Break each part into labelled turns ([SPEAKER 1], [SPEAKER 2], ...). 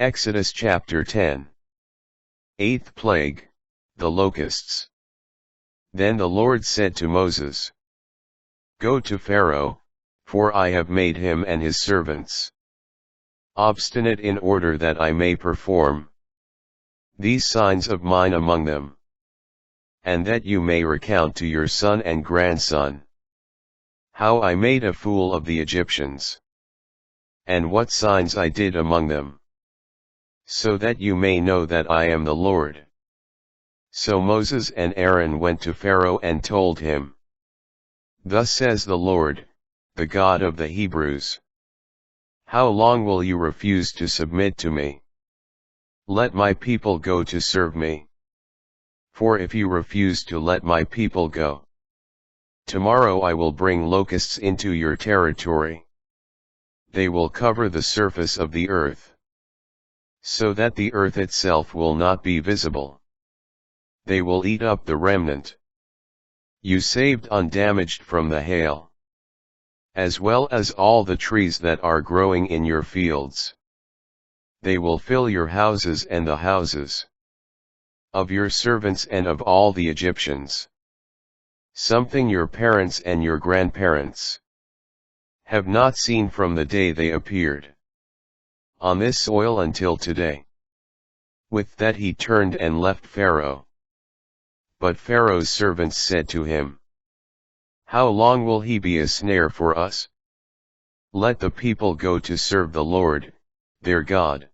[SPEAKER 1] Exodus chapter 10. Eighth plague, the locusts. Then the Lord said to Moses, Go to Pharaoh, for I have made him and his servants obstinate in order that I may perform these signs of mine among them, and that you may recount to your son and grandson how I made a fool of the Egyptians, and what signs I did among them, so that you may know that I am the Lord. So Moses and Aaron went to Pharaoh and told him, Thus says the Lord, the God of the Hebrews, How long will you refuse to submit to me? Let my people go to serve me. For if you refuse to let my people go, tomorrow I will bring locusts into your territory. They will cover the surface of the earth, so that the earth itself will not be visible. They will eat up the remnant you saved undamaged from the hail, as well as all the trees that are growing in your fields. They will fill your houses and the houses of your servants and of all the Egyptians, something your parents and your grandparents have not seen from the day they appeared on this soil until today. With that he turned and left Pharaoh. But Pharaoh's servants said to him, How long will he be a snare for us? Let the people go to serve the Lord, their God.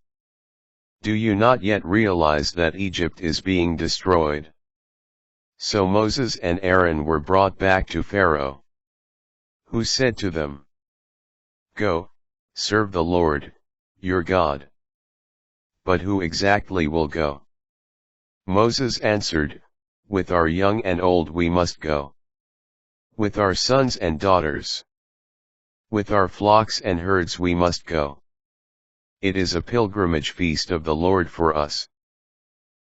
[SPEAKER 1] Do you not yet realize that Egypt is being destroyed? So Moses and Aaron were brought back to Pharaoh, who said to them, Go, serve the Lord, your God. But who exactly will go? Moses answered, With our young and old we must go. With our sons and daughters. With our flocks and herds we must go. It is a pilgrimage feast of the Lord for us.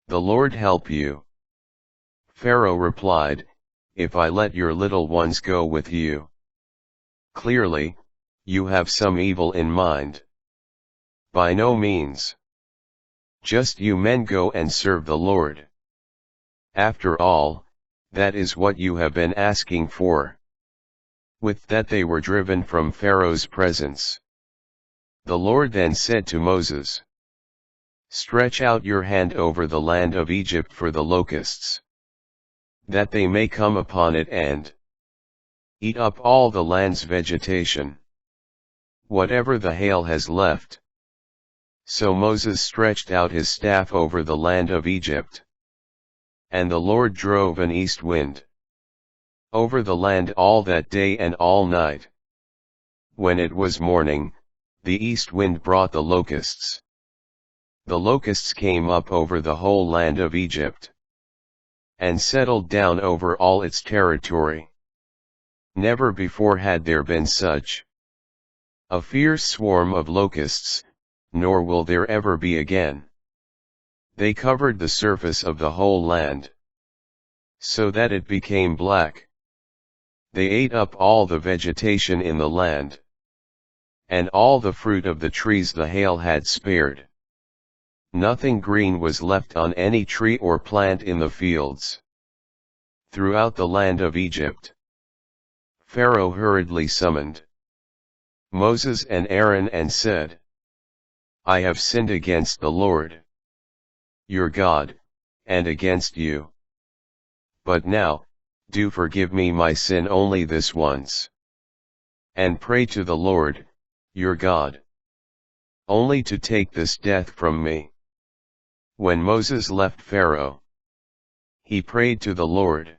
[SPEAKER 1] The Lord help you. Pharaoh replied, If I let your little ones go with you, clearly, you have some evil in mind. By no means. Just you men go and serve the Lord. After all, that is what you have been asking for. With that they were driven from Pharaoh's presence. The Lord then said to Moses, Stretch out your hand over the land of Egypt for the locusts, that they may come upon it and eat up all the land's vegetation, whatever the hail has left. So Moses stretched out his staff over the land of Egypt, and the Lord drove an east wind over the land all that day and all night. When it was morning, the east wind brought the locusts. The locusts came up over the whole land of Egypt, and settled down over all its territory. Never before had there been such a fierce swarm of locusts, nor will there ever be again. They covered the surface of the whole land, so that it became black. They ate up all the vegetation in the land, and all the fruit of the trees the hail had spared. Nothing green was left on any tree or plant in the fields throughout the land of Egypt. Pharaoh hurriedly summoned Moses and Aaron and said, I have sinned against the Lord, your God, and against you. But now, do forgive me my sin only this once, and pray to the Lord, your God, only to take this death from me. When Moses left Pharaoh, he prayed to the Lord,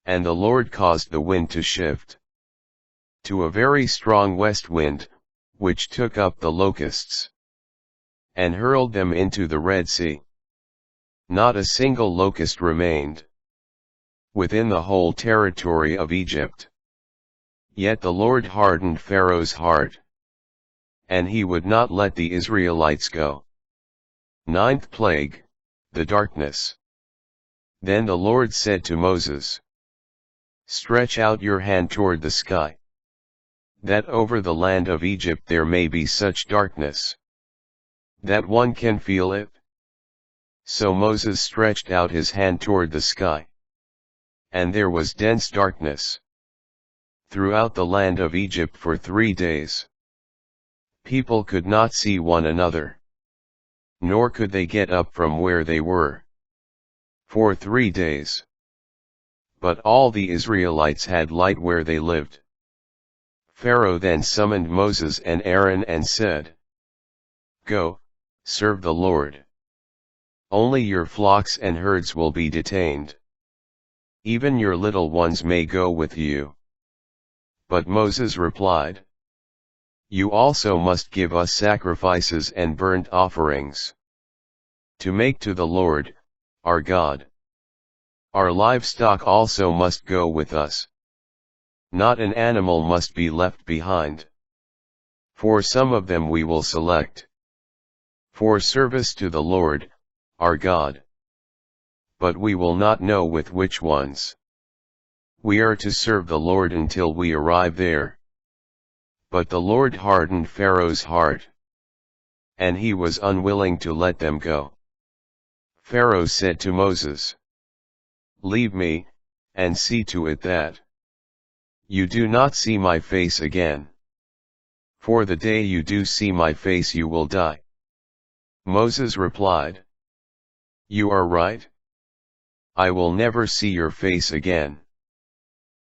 [SPEAKER 1] and the Lord caused the wind to shift to a very strong west wind, which took up the locusts and hurled them into the Red Sea. Not a single locust remained within the whole territory of Egypt. Yet the Lord hardened Pharaoh's heart, and he would not let the Israelites go. Ninth plague, the darkness. Then the Lord said to Moses, Stretch out your hand toward the sky, that over the land of Egypt there may be such darkness, that one can feel it? So Moses stretched out his hand toward the sky. And there was dense darkness throughout the land of Egypt for 3 days. People could not see one another, nor could they get up from where they were, for 3 days. But all the Israelites had light where they lived. Pharaoh then summoned Moses and Aaron and said, "Go, serve the Lord. Only your flocks and herds will be detained. Even your little ones may go with you." But Moses replied, "You also must give us sacrifices and burnt offerings to make to the Lord, our God. Our livestock also must go with us. Not an animal must be left behind. For some of them we will select for service to the Lord, our God. But we will not know with which ones we are to serve the Lord until we arrive there." But the Lord hardened Pharaoh's heart, and he was unwilling to let them go. Pharaoh said to Moses, "Leave me, and see to it that you do not see my face again. For the day you do see my face you will die." Moses replied, "You are right. I will never see your face again."